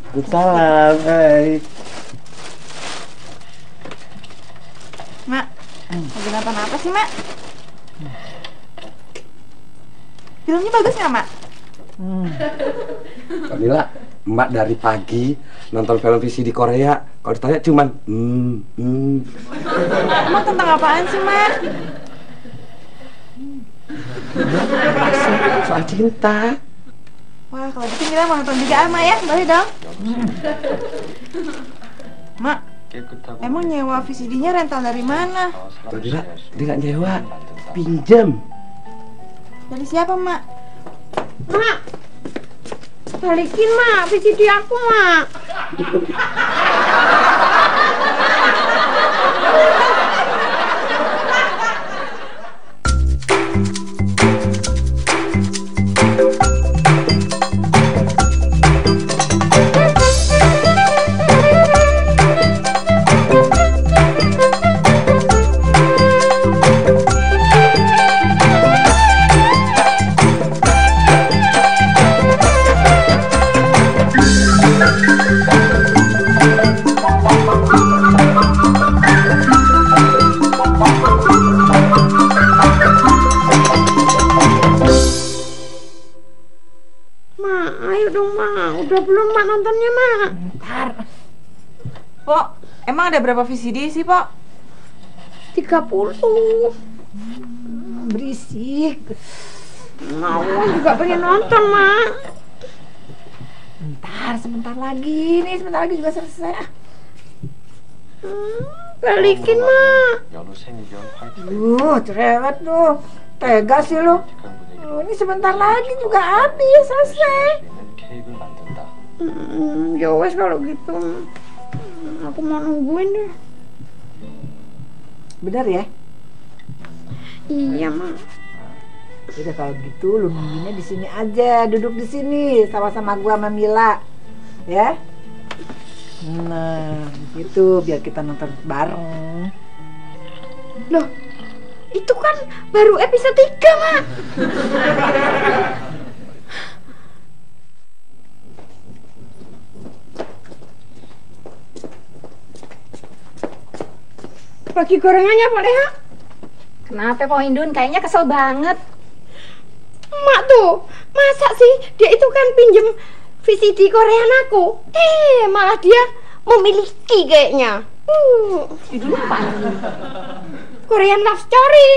Salam, hai. Mak, lagi nonton apa sih, Mak? Filmnya bagus nggak, Mak? Kamila, emak dari pagi nonton film VCD Korea. Kalau ditanya cuman Emang tentang apaan sih, Mak? soal cinta. Wah, kalau gitu Mila mau nonton juga Mak ya, boleh dong? Mak, emang nyewa VCD-nya rental dari mana? Kamila, dia nggak nyewa, pinjam. Dari siapa, Mak? Mak, balikin Mak, VCD aku Mak. Mak, ayo dong Mak, udah belum Mak nontonnya Mak? Bentar. Pok, emang ada berapa VCD sih, Pok? 30. Berisik. Mau juga pengen nonton Mak. Sebentar lagi. Nih, sebentar lagi juga selesai. Balikin Mak. Cerewet tuh. Tega sih lu. Ini sebentar lagi juga habis, selesai. Ya wes kalau gitu. Aku mau nungguin deh. Bener ya? Iya Mak. Udah kalau gitu lu nungguinnya di sini aja, duduk di sini sama-sama gua sama Mila. Ya? Nah, gitu biar kita nonton bareng. Loh, itu kan baru episode 3 Mak. Bagi gorengannya boleh ha? Kenapa Pak Indun? Kayaknya kesel banget. Mak tuh, masa sih dia itu kan pinjem VCD Korean aku. Malah dia memiliki kayaknya. Judulnya apa? Korean Love Story.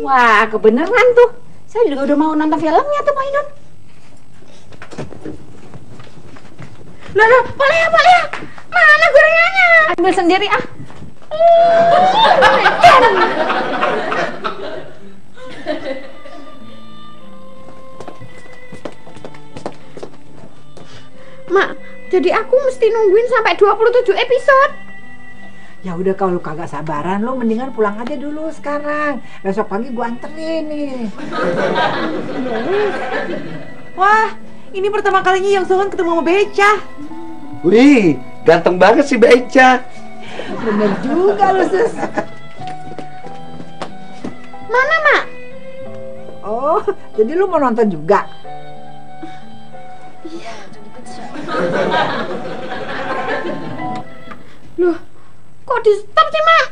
Wah, kebeneran tuh. Saya juga udah mau nonton filmnya tuh Pak Indun. Loh, boleh ya, boleh ya. Mana gorengannya? Ambil sendiri ah. Mak, jadi aku mesti nungguin sampai 27 episode. Ya udah kalau lu kagak sabaran lu mendingan pulang aja dulu sekarang. Besok pagi gua anterin nih. Wah, ini pertama kalinya Yang Sohon ketemu sama Beca. Wih, ganteng banget si Beca. Bener juga lu, Sus. Mana, Mak? Oh, jadi lu mau nonton juga? Loh, kok di stop sih, Mak?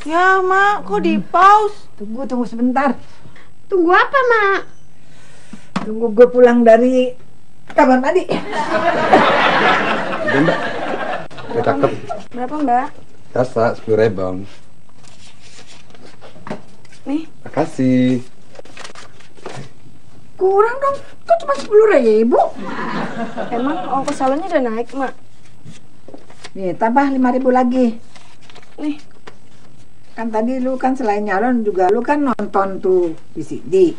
Ya, Mak, kok di pause? Tunggu sebentar. Tunggu apa, Mak? Tunggu gue pulang dari kamar mandi. Udah Mbak, ya, cakep. Berapa Mbak? Jasa 10.000. Nih. Makasih. Kurang dong, kok cuma 10.000? Emang ongkos salonnya udah naik Mak? Nih, tambah 5.000 lagi. Nih. Kan tadi lu kan selain nyalon juga lu kan nonton tuh VCD.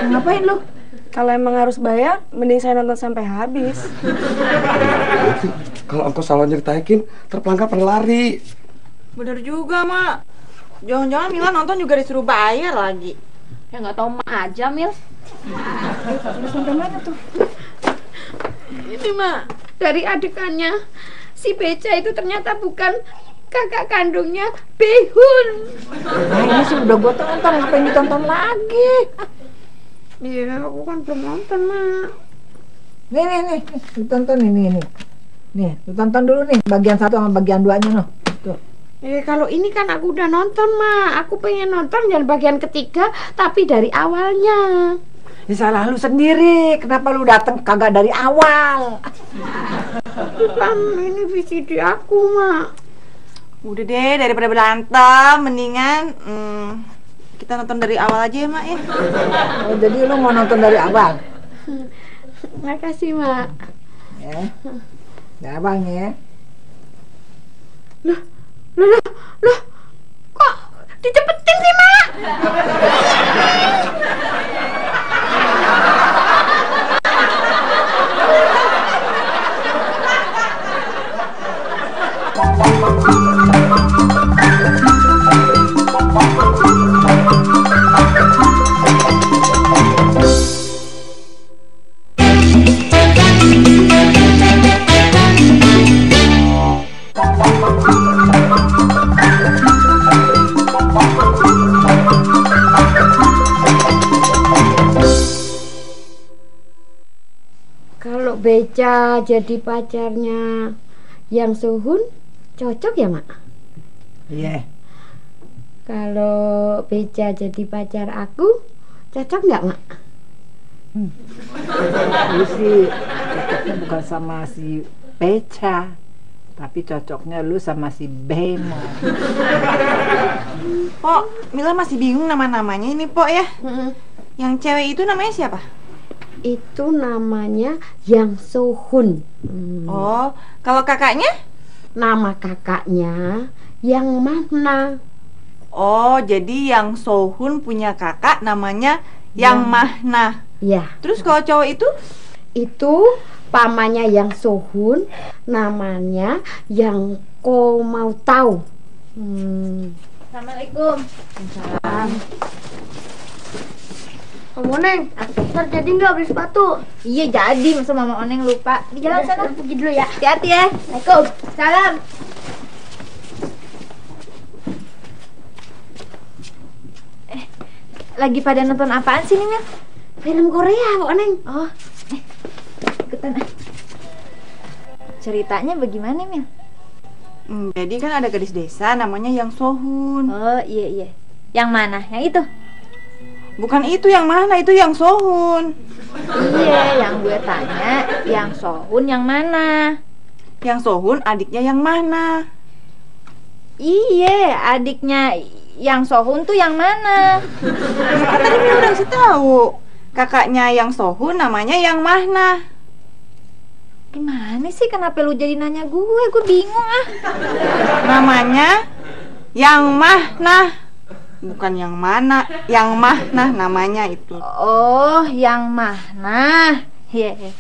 Ngapain lu? Kalau emang harus bayar, mending saya nonton sampai habis. Kalau ongkos salonnya ditaikin, terpelanggan pada lari. Bener juga, Mak. Jangan-jangan Mila nonton juga disuruh bayar lagi. Ya nggak tahu Mak aja, Mil. Terus sampai mana tuh? Ini, Mak, dari adegannya si Beca itu ternyata bukan kakak kandungnya Behun. Nah, ini sih udah gua tonton, ngapain ditonton lagi? Iya, aku kan belum nonton, Mak. Nih, lu tonton ini. Nih, lu tonton dulu nih bagian 1 sama bagian 2-nya noh. Tuh. Kalau ini kan aku udah nonton, Ma. Aku pengen nonton yang bagian ketiga, tapi dari awalnya. Ya salah lu sendiri. Kenapa lu datang kagak dari awal? Kan ini VCD aku, Ma. Udah deh, daripada berantem, mendingan kita nonton dari awal aja ya, Mak ya. Oh, jadi lu mau nonton dari awal? Makasih, Ma. Ya. Ya, Bang ya. Loh, kok dicepetin sih, Ma? Kalau Beca jadi pacarnya Yang Sohun, cocok ya, Mak? Iya. Kalau Beca jadi pacar aku, cocok nggak, Mak? Lu sih cocoknya bukan sama si Beca, tapi cocoknya lu sama si Bemo. Pok, Mila masih bingung nama-namanya ini, Pok ya. Yang cewek itu namanya siapa? Itu namanya Yang Sohun. Oh, kalau kakaknya? Nama kakaknya Yang Mahna. Oh, jadi Yang Sohun punya kakak namanya Yang Mahna. Ya. Terus kalau cowok itu? Itu pamannya Yang Sohun, namanya Yang Ko Mau Tahu. Assalamualaikum. Salam. Om Oneng, ntar jadi nggak beli sepatu? Iya jadi, masa Mama Oneng lupa. Di jalan sana. Pergi dulu ya. Hati-hati ya. Assalamualaikum. Salam. Lagi pada nonton apaan sih nih, Mil? Film Korea, Om Oneng. Oh, ikutan. Ceritanya bagaimana, Mil? Jadi kan ada gadis desa namanya Yang Sohun. Oh iya. Yang mana? Yang itu? Bukan itu yang mana, itu Yang Sohun. Iya, yang gue tanya, Yang Sohun yang mana? Yang Sohun adiknya Yang Mahna. Iya, adiknya Yang Sohun tuh yang mana? Kan tadi Mila udah kasih tahu. Kakaknya Yang Sohun namanya Yang Mahna. Gimana sih, kenapa lu jadi nanya gue? Gue bingung ah. Namanya Yang Mahna. Bukan yang mana, Yang Mahna namanya itu. Oh, Yang Mahna. Iya.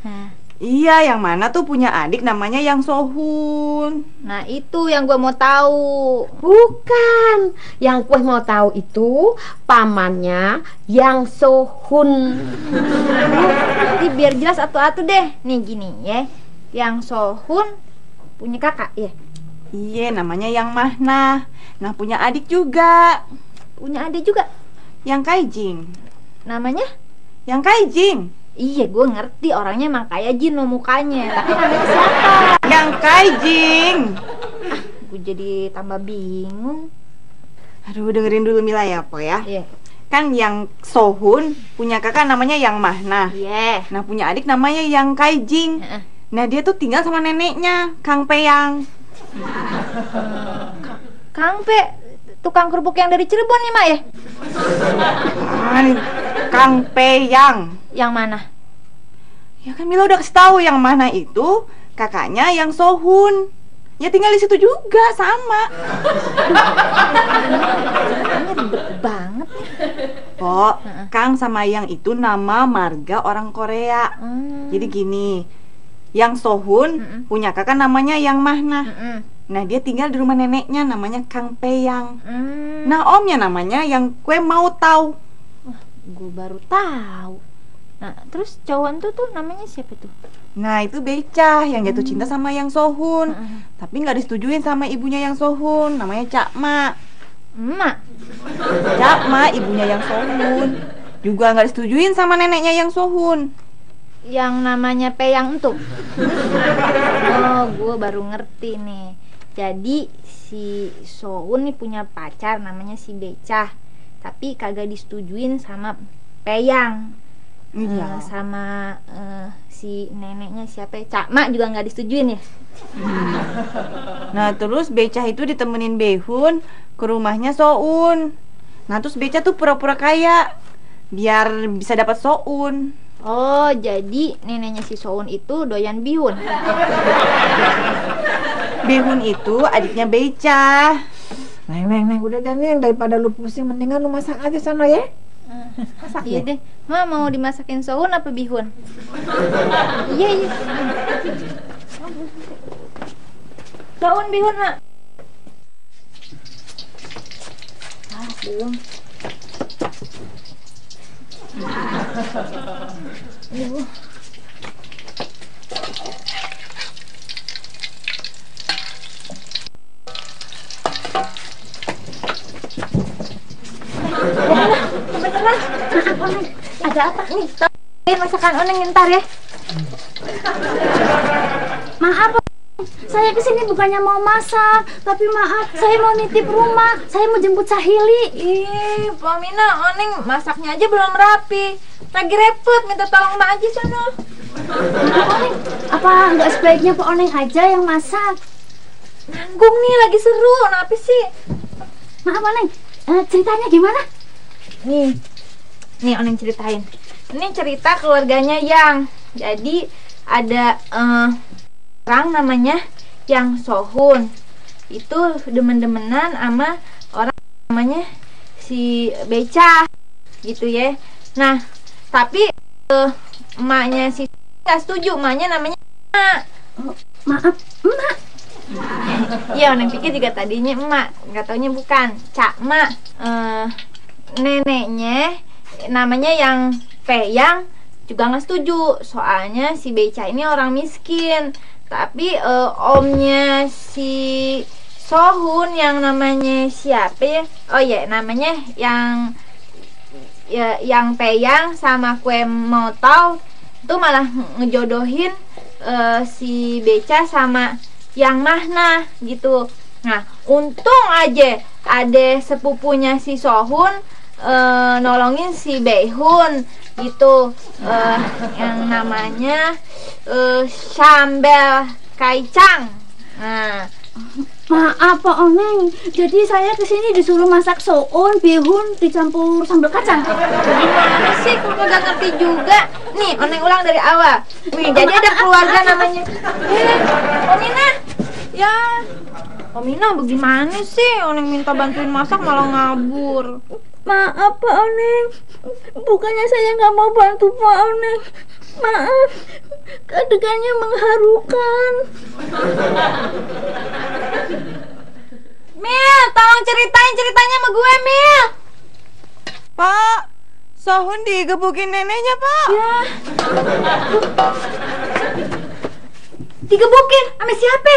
Nah, Iya, Yang Mana tuh punya adik namanya Yang Sohun. nah itu yang gue mau tahu. Bukan. Yang kue mau tahu itu pamannya Yang Sohun. Jadi biar jelas atu-atu deh. Nih gini ya. Yang Sohun punya kakak ya. Iya, namanya Yang Mahna. Nah, punya adik juga. Punya adik juga. Yang Kaijing. Namanya? Yang Kaijing. Iya, gue ngerti orangnya emang kayak Jin mukanya. Tapi namanya siapa? Yang Kaijing. Gue jadi tambah bingung. Aduh, dengerin dulu Mila ya, Po ya. Iya. Kan Yang Sohun punya kakak namanya Yang Mahna. Iya. Nah, punya adik namanya Yang Kaijing. Heeh. Nah, dia tuh tinggal sama neneknya, Kang Peyang. Kang Pe, tukang kerupuk yang dari Cirebon nih, Mak ya? Kang Peyang. Yang mana? Ya kan Mila udah kasih tahu Yang Mahna itu kakaknya Yang Sohun. Ya tinggal di situ juga sama. Ini ribet banget nih. Kok Kang sama Yang itu nama marga orang Korea. Jadi gini, Yang Sohun punya kakak namanya Yang Mahna. Nah, dia tinggal di rumah neneknya namanya Kang Peyang. Nah, omnya namanya Yang Kue Mau Tahu. Gue baru tahu. Nah, terus cowok tuh namanya siapa tuh? Nah, itu Beca yang jatuh cinta sama Yang Sohun. Tapi nggak disetujuin sama ibunya Yang Sohun, namanya Cakma. Emak. Cakma, ibunya Yang Sohun. Juga nggak disetujuin sama neneknya Yang Sohun. yang namanya Peyang tuh. Oh, gue baru ngerti nih. Jadi si Soun nih punya pacar namanya si Becah, tapi kagak disetujuin sama Peyang. Iya. Sama si neneknya siapa ya? Cak Mak juga nggak disetujuin ya. Nah terus Becah itu ditemenin Behun ke rumahnya Soun. Nah terus Becah tuh pura-pura kaya biar bisa dapat Soun. Oh, jadi neneknya si Soun itu doyan bihun. Behun itu adiknya Becah. Neng, udah deh Neng, daripada lu pusing mendingan lu masak aja sana ya. Masak Iya deh, Ma mau dimasakin Soun apa bihun? Iya. Soun bihun, Mak. Belum. Beneran. Ada apa nih? Tolongin masakan Oneng ntar ya. Maaf, saya kesini bukannya mau masak, tapi maaf, saya mau nitip rumah, saya mau jemput Sahili. Ih, Pak Mina, Oneng masaknya aja belum rapi. Lagi repot, minta tolong Mbak aja sono. Oneng, apa nggak sebaiknya Pak Oneng aja yang masak? Nanggung nih, lagi seru. Kenapa sih? Maaf Oneng, ceritanya gimana? Nih Oneng ceritain. Ini cerita keluarganya Yang. Jadi ada orang namanya Yang Sohun. Itu demen-demenan sama orang namanya si Becah gitu ya. Nah, tapi emaknya si nggak setuju. Emaknya namanya Emak. Maaf, Emak. Iya, Oneng pikir juga tadinya emak, nggak taunya bukan. Cak Mak. Neneknya namanya Yang Peyang juga nggak setuju, soalnya si Becah ini orang miskin. Tapi omnya si Sohun yang namanya siapa ya? Oh ya, namanya yang Peyang sama kue motol itu malah ngejodohin si Becah sama Yang Mahna gitu. Nah, untung aja ada sepupunya si Sohun nolongin si Behun gitu, yang namanya Sambal Kaicang. Nah, Maaf Pak Oneng, jadi saya kesini disuruh masak soun, bihun dicampur sambal kacang. gimana sih kok nggak ngerti juga? Nih, Oneng ulang dari awal. Nih, jadi ada keluarga namanya Omina. Ya, Omina bagaimana sih? Oneng minta bantuin masak malah ngabur. Maaf Pak Oneng, bukannya saya nggak mau bantu Pak Oneng. Maaf, adegannya mengharukan. Mil, tolong ceritain ceritanya sama gue, Mil. Pak, Sohun digebukin neneknya Pak. Ya. Digebukin sama siapa?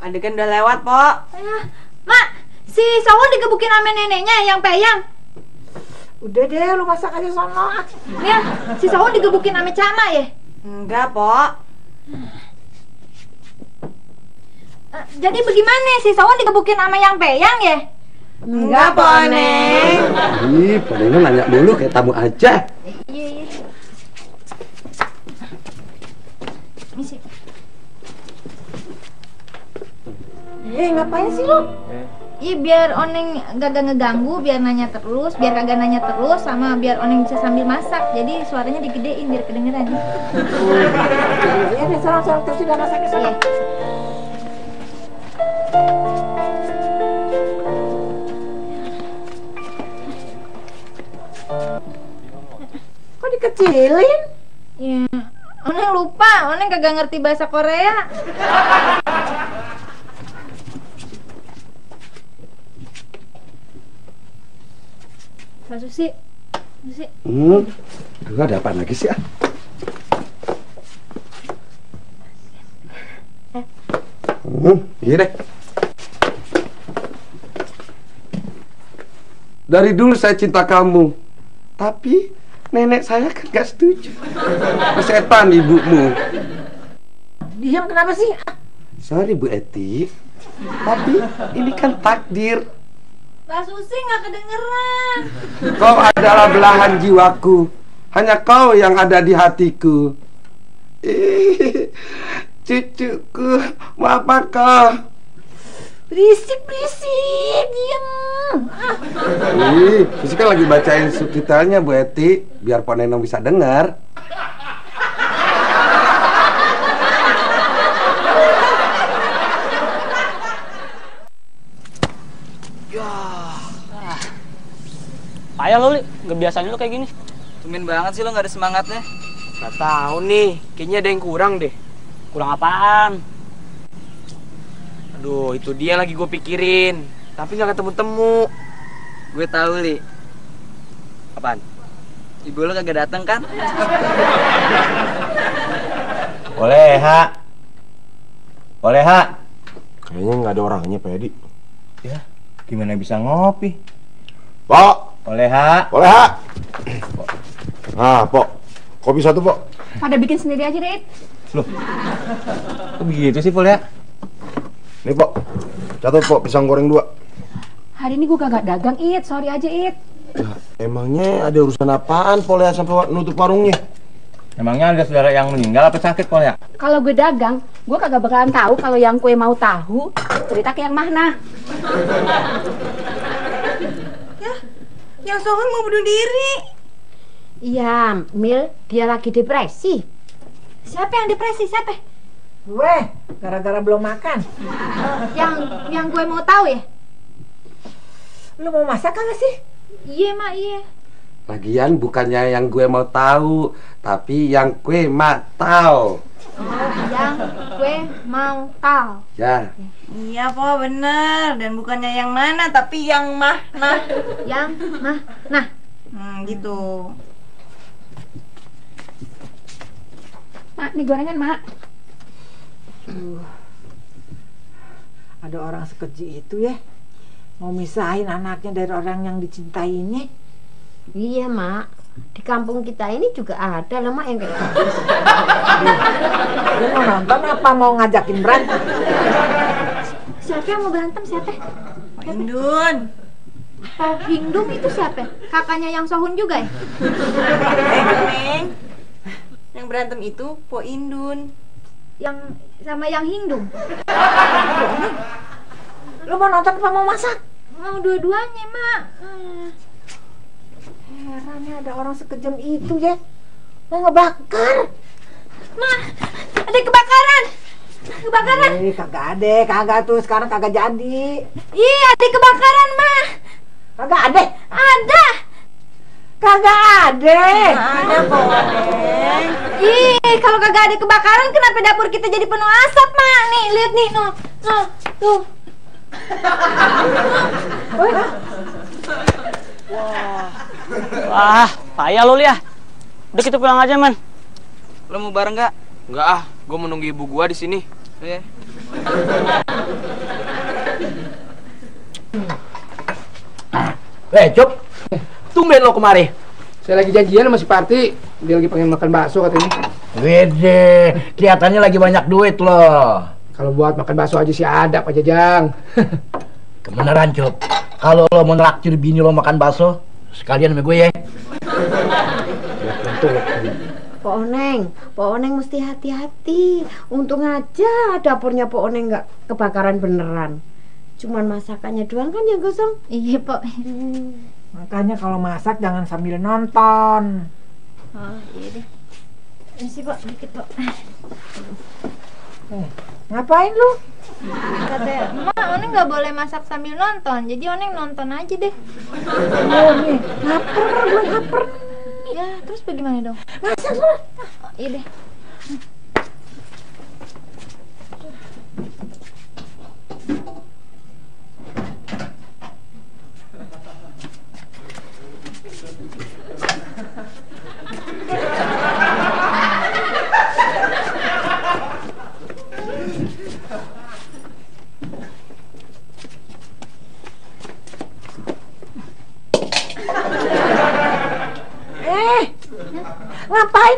Adegan udah lewat Pak. Ya. Mak, si Sohun digebukin sama neneknya yang Peyang. Udah deh lu masak aja sono. Mil, si Sohun digebukin sama Cama ya? Enggak Pak. Jadi bagaimana si Sohun digebukin sama yang Peyang ya? Enggak Pak Oneng. Ih, Ponengnya nanya dulu kayak tamu aja. Iya. Misi. Ngapain sih lu? Iya, biar Oneng gak ngeganggu, biar nanya terus, biar kagak nanya terus, sama biar Oneng bisa sambil masak. Jadi suaranya digedein biar kedengeran. Iya deh, sono terus udah masak ke sana. Kok dikecilin? Iya. Oneng lupa, Oneng kagak ngerti bahasa Korea. Pak Susi. Duh, ada apa lagi sih? Iya deh. Dari dulu saya cinta kamu, tapi nenek saya kan gak setuju. Setan ibumu. Diam kenapa sih? Sorry Bu Eti, tapi ini kan takdir. Mbak Susi nggak kedengeran. Kau adalah belahan jiwaku, hanya kau yang ada di hatiku. Ih, cucuku, mau apa kau? Berisik, diam. Ih, Susi kan lagi bacain subtitlenya Bu Eti, biar Pok Nenong bisa dengar. Payah lo, Li. Nggak biasanya lo kayak gini. Tumben banget sih lo nggak ada semangatnya. Nggak tahu nih, kayaknya ada yang kurang deh. Kurang apaan? Aduh, itu dia lagi gue pikirin. Tapi nggak ketemu-temu. Gue tahu, Li. Apaan? Ibu lo kagak datang kan? Boleh, Ha. Boleh, Ha. Kayaknya nggak ada orangnya, Pak Edi. Ya, gimana bisa ngopi? Pok. Boleh, Ha. Boleh, Ha. Ah, Pok. Kopi satu, Pok. Pada bikin sendiri aja, Rit. Loh. Kok begitu sih, Pol ya? Nih, Pok. Catat, Pok, pisang goreng 2. Hari ini gue kagak dagang, It. Sorry aja, It. Ya, emangnya ada urusan apaan, Pol ya, sampai nutup warungnya? Emangnya ada saudara yang meninggal apa sakit, Pol ya? Kalau gue dagang, gue kagak bakalan tahu kalau yang kue mau tahu cerita ke yang Mahna. Yang Sohun mau bunuh diri. Iya, Mil, dia lagi depresi. Siapa yang depresi? Siapa? Gue, gara-gara belum makan. Yang gue mau tahu ya? Lu mau masak kagak sih? Iya, Mak, iya. Lagian bukannya yang gue mau tahu, tapi yang gue mau tahu. Yang gue mau tahu. Ya. Iya, Po, bener. Dan bukannya yang mana, tapi yang Mahna. Yang nah. Gitu. Mak, nih gorengan, Mak. Ada orang sekeji itu ya, mau misahin anaknya dari orang yang dicintainya. Iya, Mak. Di kampung kita ini juga ada loh, Mak, yang kayak gitu. Lu mau nonton apa mau ngajakin berantem? Siapa yang mau berantem? Siapa? Pak Indun. Oh, Hingdum itu siapa? Kakaknya yang Sohun juga ya? Neng. Yang berantem itu Po Indun. Yang sama yang Hingdum? Lu mau nonton apa mau masak? Mau dua-duanya, Mak. Heran ya, ada orang sekejam itu ya, mau ngebakar. Ma, ada kebakaran. Kebakaran. Kagak tuh, sekarang kagak jadi. Iya, ada kebakaran, Ma. Kagak ada. Ada. Kagak ada. Ada kok, Neng. Ih, kalau kagak ada kebakaran, kenapa dapur kita jadi penuh asap, Ma? Nih, lihat nih, tuh. Wah, payah lo, Li ya. Udah kita pulang aja, Man. Lo mau bareng nggak? Enggak ah, gue menunggu ibu gua di sini. Iya. Cup. Tumben lo kemari. Saya lagi janjian sama si Parti. Dia lagi pengen makan bakso katanya. Wede, kelihatannya lagi banyak duit loh. Kalau buat makan bakso aja sih ada, Pak Jajang. Kebeneran, Cup. Kalau lo mau nraktir bini lo makan bakso, sekalian sama gue ya. Pak Oneng mesti hati-hati. Untung aja dapurnya Pak Oneng nggak kebakaran beneran. Cuman masakannya doang kan yang gosong. Iya, Pak. Makanya kalau masak jangan sambil nonton. Oh, iya deh. Ini sih, Pak, dikit, Pak. Ngapain lu? Kata Mak, Oneng nggak boleh masak sambil nonton. Jadi Oneng nonton aja deh. Oh, nih, belum lapar. Ya, terus bagaimana dong? Masak lu. Oh, iya deh.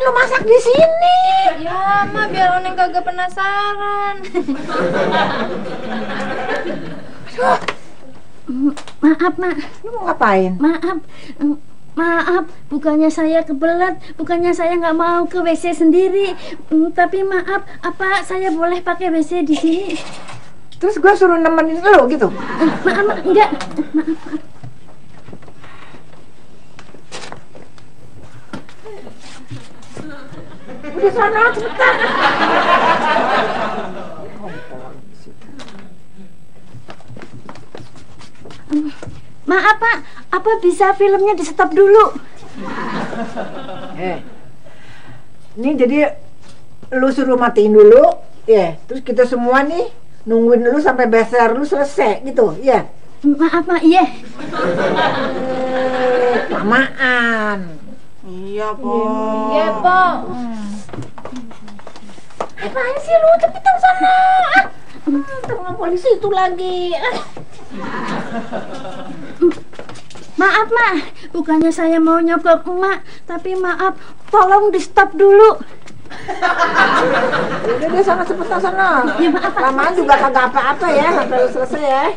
lo masak di sini? Ya, Ma, biar Oneng kagak penasaran. Maaf, Mak. Lu mau ngapain? Maaf, bukannya saya kebelet, bukannya saya nggak mau ke WC sendiri, tapi maaf, apa saya boleh pakai WC di sini? Terus gue suruh nemenin lo gitu? Maaf, enggak. Maaf. Udah sana cepetan. Maaf, Pak, apa bisa filmnya di stop dulu? Ini jadi lu suruh matiin dulu, ya. Terus kita semua nih nungguin lu sampai beser lu selesai gitu, ya. Maaf, Mak, iya. Lamaan. Iya, Po. Iya, Po. Apaan sih lu, cepetan sana. Tengah polisi itu lagi. Maaf, Mak, bukannya saya mau nyogok Emak, tapi maaf, tolong di stop dulu. Udah deh sana cepetan sana. Ya, maaf, lamaan juga kagak apa-apa ya, sampai lu selesai ya.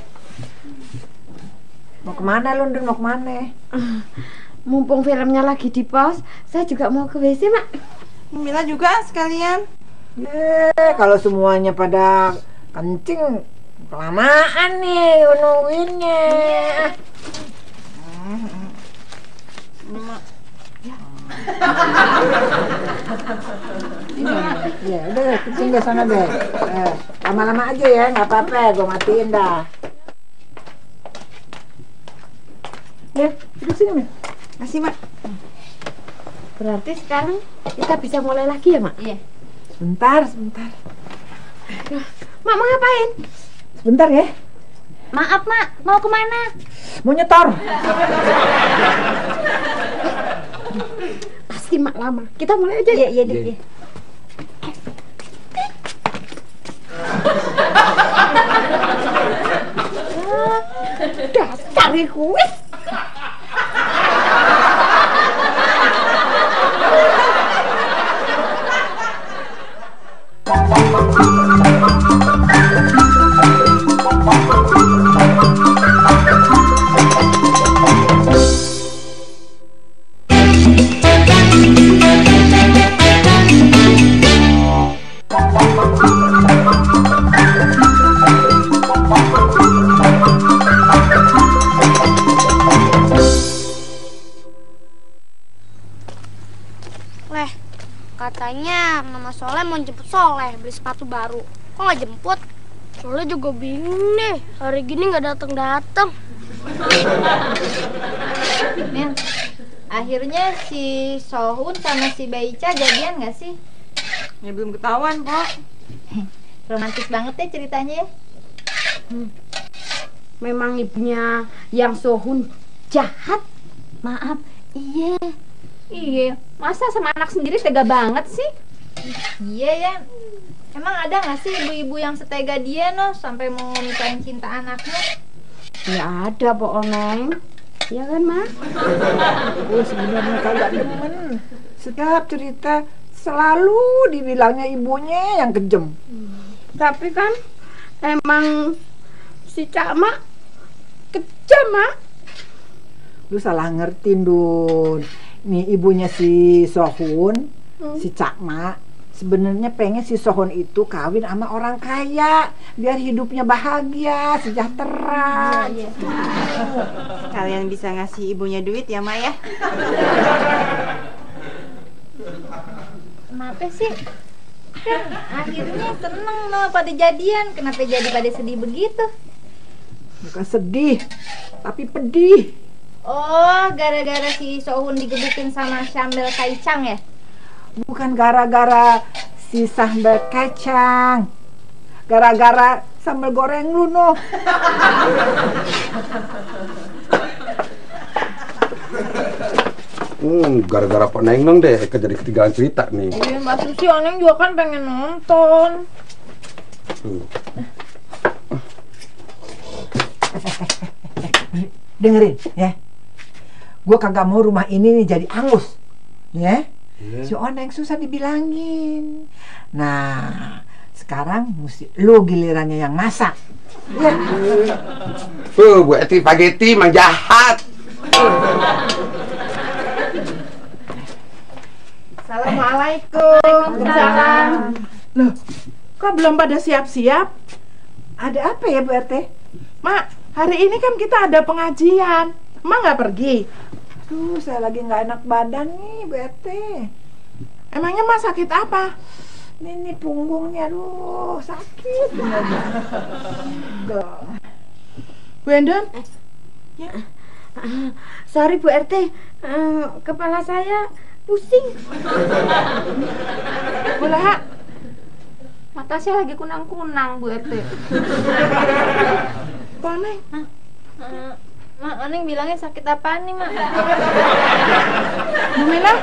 Mau kemana lu, Ndun? Mau kemana? Mumpung filmnya lagi di pause, saya juga mau ke WC, Mak. Mila juga sekalian. Kalau semuanya pada kencing, kelamaan nih nungguinnya. Ya udah, kencing deh sana deh. Lama-lama aja ya, nggak apa-apa, gue matiin dah. Ya, duduk sini, Mak. Kasih, Mak. Berarti sekarang kita bisa mulai lagi ya, Mak? Iya. Sebentar. Mak mau ngapain? Sebentar ya. Maaf, Mak, mau kemana? Mau nyetor. Pasti Mak lama. Kita mulai aja. Iya, iya. Dasar kuis. Katanya Mama Soleh mau jemput Soleh beli sepatu baru. Kok nggak jemput? Soleh juga bingung nih. Hari gini nggak datang. Mil, akhirnya si Sohun sama si Baica jadian nggak sih? Ya belum ketahuan, Po. Romantis banget ya ceritanya ya. Memang ibunya yang Sohun jahat. Maaf, Iya, masa sama anak sendiri tega banget sih? Iya ya. Emang ada nggak sih ibu-ibu yang setega dia sampai mau misahin cinta anaknya? Ya ada, Po Oneng. Ya kan, Mak? Gue sebenarnya kagak demen. Setiap cerita selalu dibilangnya ibunya yang kejem. Tapi kan emang si Cak Mak kejam, Mak. Lu salah ngerti, Dun. Nih ibunya si Sohun, si Cak Mak, sebenarnya pengen si Sohun itu kawin sama orang kaya biar hidupnya bahagia, sejahtera. Iya. Kalian bisa ngasih ibunya duit ya, Mak ya? Kenapa sih? Kan akhirnya seneng pada jadian. Kenapa jadi pada sedih begitu? Bukan sedih, tapi pedih. Oh, gara-gara si Sohun digebukin sama Sambal Kacang ya? Bukan gara-gara si sambal kacang, gara-gara sambal goreng lu, noh. Gara-gara Pak Nengneng deh, jadi ketinggalan cerita nih. Iya, Mbak Susi, Oneng juga kan pengen nonton. Dengerin ya, gue kagak mau rumah ini nih jadi angus, ya. Si Oneng susah dibilangin. Nah, sekarang mesti lu gilirannya yang masak. Ya. Bu Eti spaghetti emang jahat. Assalamualaikum. Waalaikumsalam. Loh, kok belum pada siap-siap? Ada apa ya Bu RT? Mak, hari ini kan kita ada pengajian. Mak nggak pergi? Duh, saya lagi nggak enak badan nih Bu RT. Emangnya Mak sakit apa? Ini punggungnya, aduh sakit. Bu Endon? Ya. Sorry Bu RT, kepala saya pusing. Bu Laha? Mata saya lagi kunang-kunang Bu RT. Koneng? Mak, Oneng bilangnya sakit apaan nih, Mak? Bu Mila?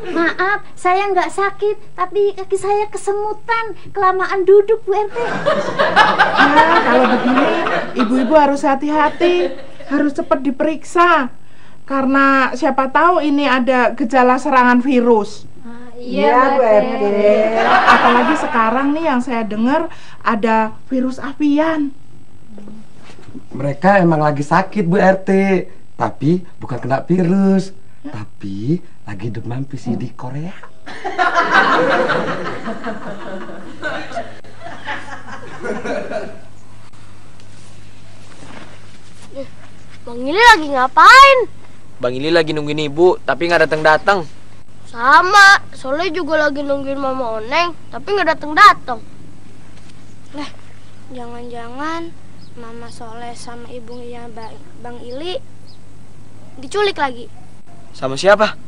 Maaf, saya nggak sakit, tapi kaki saya kesemutan, kelamaan duduk Bu RT. Nah, kalau begini, ibu-ibu harus hati-hati, harus cepat diperiksa. Karena siapa tahu ini ada gejala serangan virus. Iya, Bu RT. Apalagi sekarang nih yang saya dengar ada virus avian. Mereka emang lagi sakit Bu RT, tapi bukan kena virus, tapi lagi demam VCD Korea. Bang Ili lagi ngapain? Bang Ili lagi nungguin ibu, tapi nggak datang-datang. Sama, soalnya juga lagi nungguin Mama Oneng, tapi nggak datang-datang. Lah, jangan-jangan Mama Soleh sama ibunya Bang Ili diculik lagi. Sama siapa?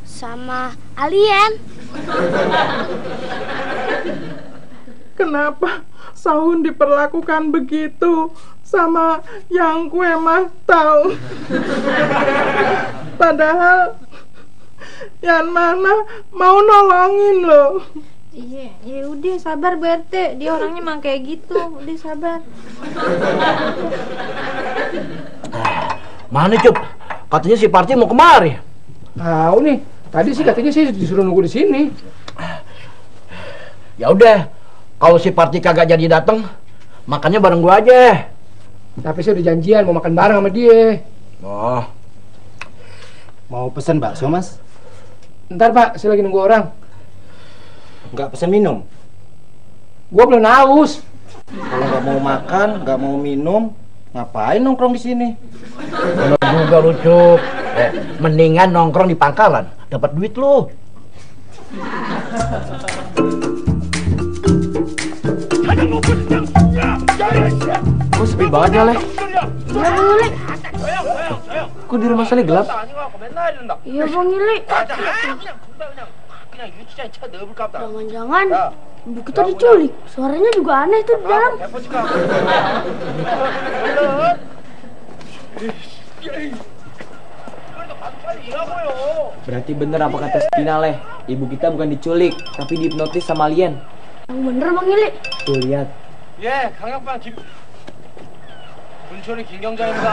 Sama alien. Kenapa Sahun diperlakukan begitu sama yang gue mah tahu? Padahal yang mana mau nolongin loh. Iya, ya udah sabar Bu RT. Dia orangnya emang kayak gitu. Udah sabar. Mana Cup? Katanya si Parti mau kemari. Tahu nih. Tadi sih katanya sih disuruh nunggu di sini. Ya udah, kalau si Parti kagak jadi datang, makannya bareng gua aja. Tapi saya udah janjian mau makan bareng sama dia. Oh. Mau pesen bakso, Mas? Ntar Pak, saya lagi nunggu orang. Nggak pesen minum? Gua belum haus. Kalau nggak mau makan, nggak mau minum, ngapain nongkrong di sini? Bener juga lu Cup. Mendingan nongkrong di pangkalan, dapat duit lu. Kok sepi banget ya, Leh? Iya Bang Ili. Kok di rumah Saleh gelap? Iya Bang Ili. Jangan-jangan ibu kita diculik. Suaranya juga aneh tuh di dalam. Berarti bener apa kata Stina, Leh. Ibu kita bukan diculik, tapi dihipnotis sama alien. Yang bener Bang Ili. Tuh, lihat. 예, 강력반 김 군철이 김경장입니다.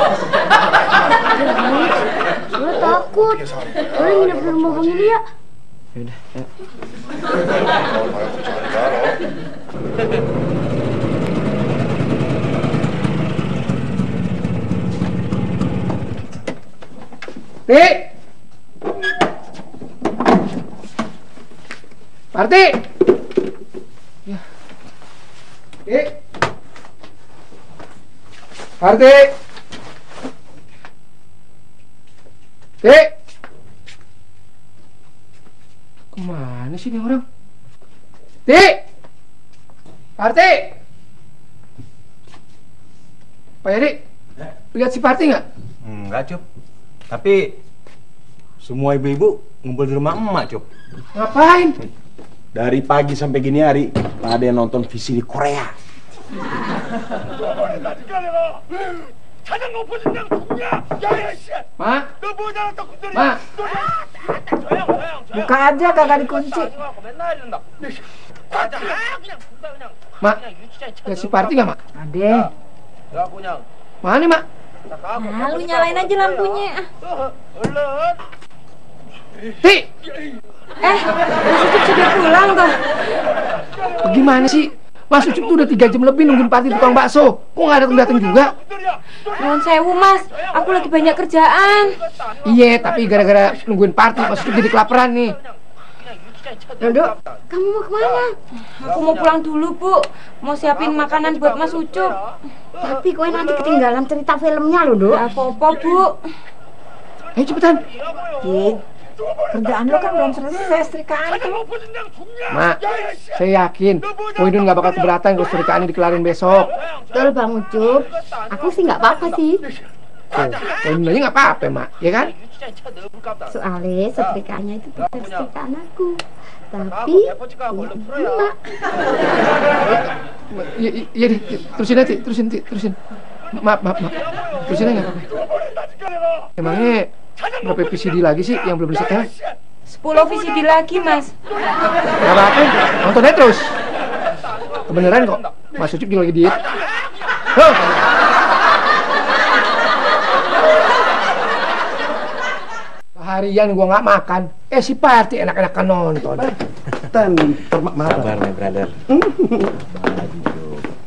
Gue takut. Boleh nginep di rumah Bang Ili ya? Yaudah, ya. Nih. Parti. Ya. Parti. Kemana sih ini orang? Parti. Pak Yadi, lihat si Parti nggak? Enggak, Cup. Tapi semua ibu-ibu ngumpul di rumah emak, Cup. Ngapain? Dari pagi sampai gini hari, ada yang nonton VCD Korea. Ma? Ma? Buka aja kagak dikunci. Mak, lihat si Parti nggak, Mak? Ada. Mana nih, Mak? Nah, lu nyalain aja lampunya. Mas Ucup sudah pulang toh? Bagaimana sih? Mas Ucup tuh udah 3 jam lebih nungguin Parti tukang bakso. Kok nggak datang-datang juga? Nuwun sewu Mas, aku lagi banyak kerjaan. Iya, tapi gara-gara nungguin Parti Mas Ucup jadi kelaparan nih. Dodok, kamu mau kemana? Aku mau pulang dulu, Bu. Mau siapin makanan buat Mas Ucup. Tapi kowe nanti ketinggalan cerita filmnya loh, Dok. Gak apa-apa, Bu. Ayo cepetan. Kerjaan lo kan belum selesai setrikaan tuh. Mak, saya yakin Muhyiddin nggak bakal keberatan kalau setrikaan ini dikelarin besok. Betul Bang Ucup, aku sih nggak apa-apa sih. Muhyiddin aja nggak apa-apa, Mak, ya kan? Soalnya setrikaannya itu bukan setrikaan aku, tapi punya Mak. Iya deh, terusin aja, terusin. Maaf. Terusin aja nggak apa-apa. Emangnya berapa VCD lagi sih yang belum disetel? 10 VCD lagi, Mas. Gak apa-apa, nontonnya terus. Kebeneran kok, Mas Ucup juga lagi diet. Harian gua nggak makan, si Parti enak-enakan nonton. Sabar nih, brother.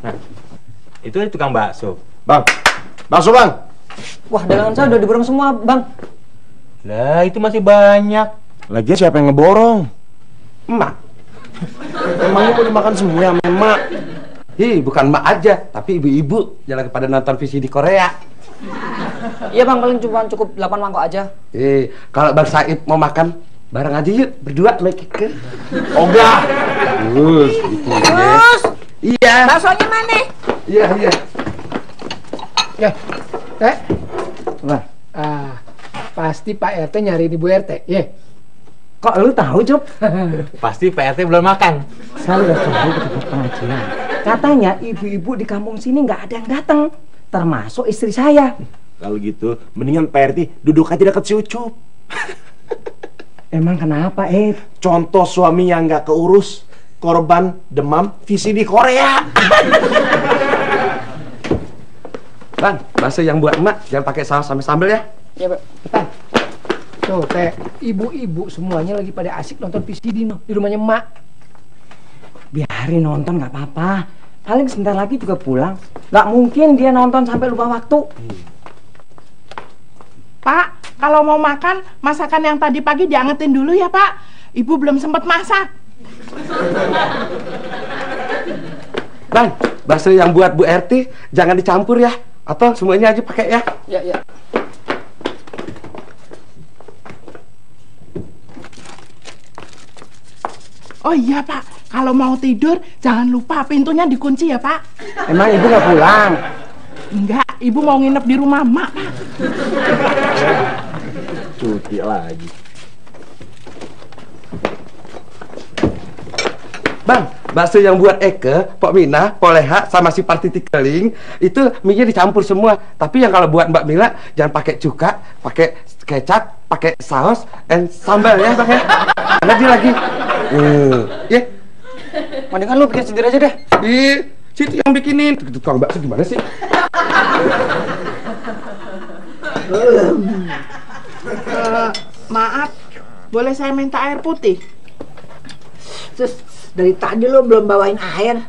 Nah, itu tukang bakso. Bang, bakso bang. Wah, dagangan saya udah diborong semua, Bang. Lah, itu masih banyak. Lagian siapa yang ngeborong? Emak. Emangnya mau dimakan semua sama emak? Bukan emak aja, tapi ibu-ibu yang lagi pada nonton VCD Korea. Iya Bang, paling cuma cukup 8 mangkok aja. Kalau Bang Said mau makan, bareng aja yuk, berdua make ke. Ogah. Terus, gitu ya. Iya. Baksonya mana? Iya. Ya, Teh. Wah. Pasti Pak RT nyariin Ibu RT, ya. Kok lu tahu, Cup? Pasti Pak RT belum makan. Saya udah coba ke tempat pengajian. Katanya ibu-ibu di kampung sini nggak ada yang datang, termasuk istri saya. Kalau gitu, mendingan Pak RT duduk aja dekat si Ucup. Emang kenapa, Contoh suami yang nggak keurus, korban demam VCD Korea. Bang, bakso yang buat emak jangan pakai saus sama sambal ya. Iya, Pak. Tuh, Teh, ibu-ibu semuanya lagi pada asik nonton VCD di rumahnya emak. Biarin nonton nggak apa-apa. Paling sebentar lagi juga pulang. Nggak mungkin dia nonton sampai lupa waktu. Pak, kalau mau makan, masakan yang tadi pagi diangetin dulu ya, Pak. Ibu belum sempat masak. Bang, bakso yang buat Bu RT jangan dicampur ya. Atau semuanya aja pakai ya. Iya. Oh iya, Pak. Kalau mau tidur, jangan lupa pintunya dikunci ya, Pak. Emang ibu nggak pulang? Enggak, ibu mau nginep di rumah Mak, Pak. Cuti lagi. Bang, bakso yang buat Eke, Pok Mina, Poleha, sama si Parti Tikeling itu mie-nya dicampur semua. Tapi yang kalau buat Mbak Mila jangan pakai cuka, pakai kecap, pakai saus, dan sambal ya, Bang ya. Karena dia lagi. Ya. Mendingan lu bikin sendiri aja deh. Situ yang bikinin. Tukang bakso gimana sih? Maaf, boleh saya minta air putih? Terus dari tadi lo belum bawain air.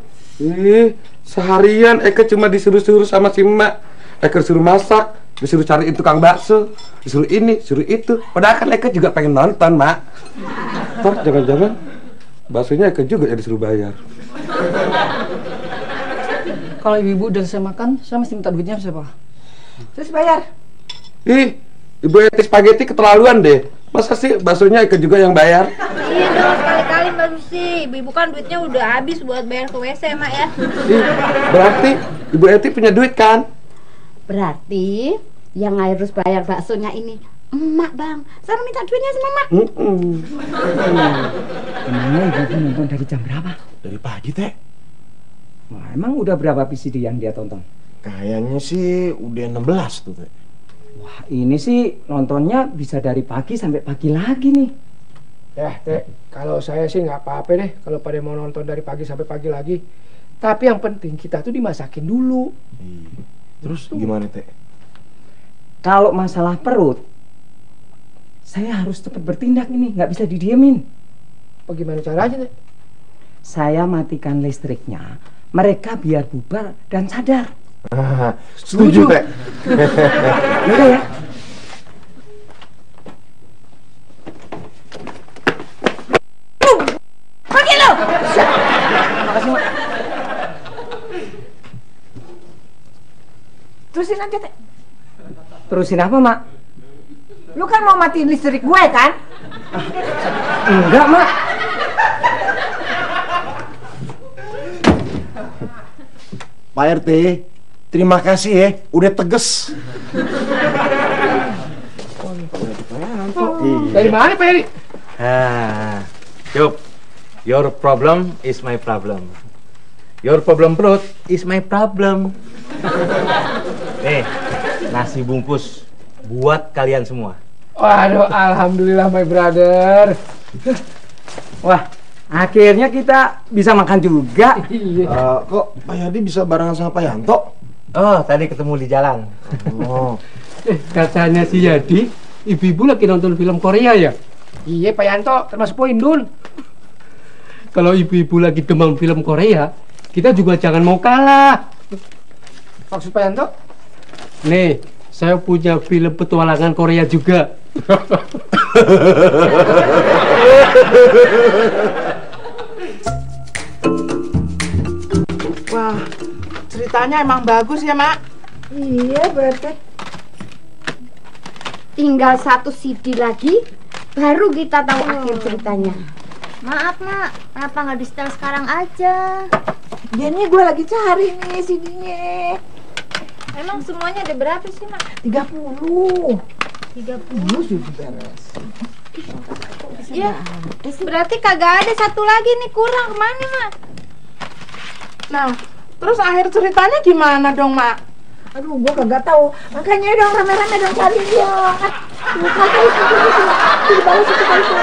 Seharian Eke cuma disuruh-suruh sama si emak. Eke disuruh masak, disuruh cariin tukang bakso, disuruh ini, disuruh itu. Padahal kan Eke juga pengen nonton, Mak. Ntar jangan-jangan baksonya Eke juga yang disuruh bayar. Kalau ibu-ibu udah selesai makan, saya mesti minta duitnya siapa? Terus bayar. Ibu Eti spaghetti keterlaluan deh. Masa sih baksonya Eke juga yang bayar? Iya dong, sekali-kali Mbak Susi. Ibu kan duitnya udah habis buat bayar ke WC, Mak ya. Berarti Ibu Eti punya duit kan? Berarti yang harus bayar baksonya ini emak, Bang. Saya minta duitnya sama emak. Emangnya ibu nonton dari jam berapa? Dari pagi, Teh. Wah, emang udah berapa VCD yang dia tonton? Kayaknya sih udah 16 tuh, Teh. Wah, ini sih nontonnya bisa dari pagi sampai pagi lagi nih. Ya, Teh, kalau saya sih nggak apa-apa deh kalau pada mau nonton dari pagi sampai pagi lagi. Tapi yang penting kita tuh dimasakin dulu. Terus gimana, Teh? Kalau masalah perut, saya harus cepat bertindak ini, nggak bisa didiemin. Bagaimana caranya, Nek? Saya matikan listriknya, mereka biar bubar dan sadar. Setuju, Teh. Udah ya. Pergi lo. Makasih, Mak. Terusin aja, Teh. Terusin apa, Mak? Lu kan mau matiin listrik gue kan? Enggak, Mak. Pak RT, terima kasih ya, udah tegas. Dari mana, Pak Eri? Yup, your problem is my problem. Your problem perut is my problem. Nih, nasi bungkus buat kalian semua. Waduh, alhamdulillah my brother. Wah, akhirnya kita bisa makan juga. Kok Pak Yadi bisa barengan sama Pak Yanto? Oh, tadi ketemu di jalan. Oh. Katanya si Yadi, ibu-ibu lagi nonton film Korea ya? Iya, Pak Yanto, termasuk Poindun. Kalau ibu-ibu lagi demam film Korea, kita juga jangan mau kalah. Maksud Pak Yanto? Nih, saya punya film petualangan Korea juga. Wah, ceritanya emang bagus ya, Mak? Iya, berarti. Tinggal 1 CD lagi, baru kita tahu akhir ceritanya. Maaf, Mak. Kenapa nggak di setel sekarang aja? Ya nih gue lagi cari nih CD-nya. Emang semuanya ada berapa sih, Mak? 30. 30 sudah beres. Ya, berarti kagak ada satu lagi nih kurang. Kemana, Mak? Nah, terus akhir ceritanya gimana dong, Mak? Aduh, gue kagak tahu. Makanya dong rame-rame dong cari dia. Di bawah situ kali itu.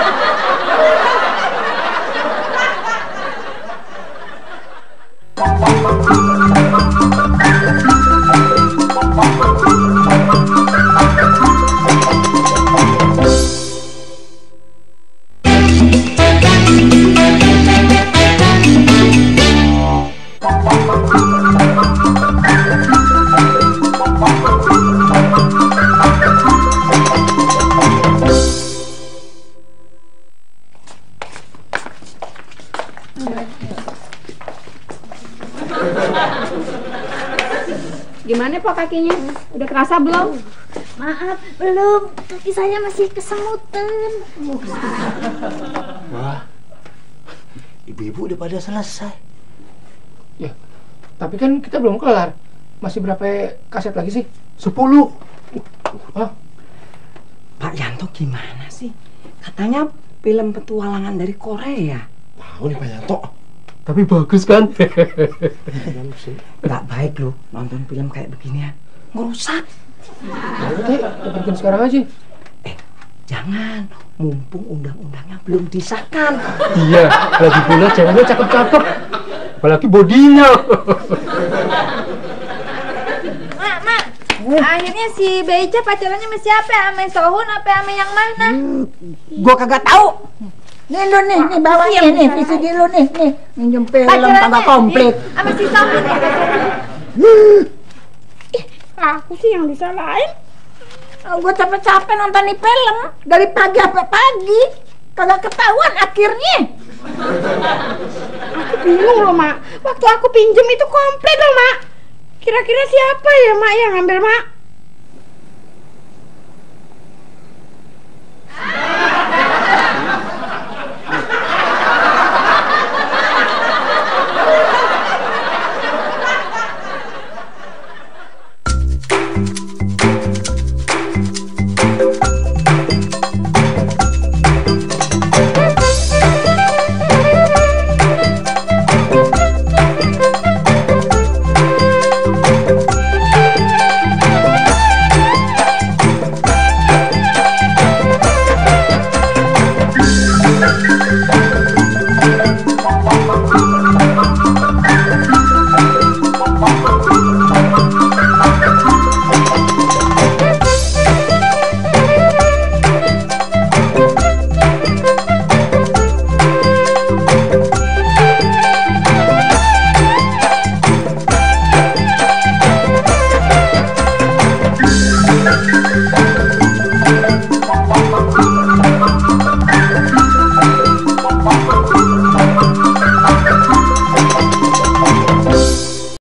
Gimana Pak kakinya? Udah kerasa belum? Maaf, belum. Kaki saya masih kesemutan. Wah, ibu-ibu udah pada selesai. Ya, tapi kan kita belum kelar. Masih berapa kaset lagi sih? 10. Hah? Pak Yanto gimana sih? Katanya film petualangan dari Korea. Tahu nih Pak Yanto. Tapi bagus kan? Gak baik loh nonton film kayak beginian. Ngerusak. Nanti kita bikin sekarang aja. Jangan, mumpung undang-undangnya belum disahkan. Iya, lagi pula ceweknya cakep-cakep. Apalagi bodinya. Mak, akhirnya si Beja pacarannya sama siapa? Sama Sohun apa sama yang mana? Gue kagak tahu. Nih lu nih bawa nih VCD lu nih, minjem film kagak komplit. Sama si Sohun ya pacarannya. Aku sih yang disalahin. Gue capek-capek nonton nih film dari pagi sampai pagi, kagak ketahuan akhirnya. Aku bingung loh, Mak. Waktu aku pinjem itu komplit loh, Mak. Kira-kira siapa ya, Mak, yang ngambil, Mak?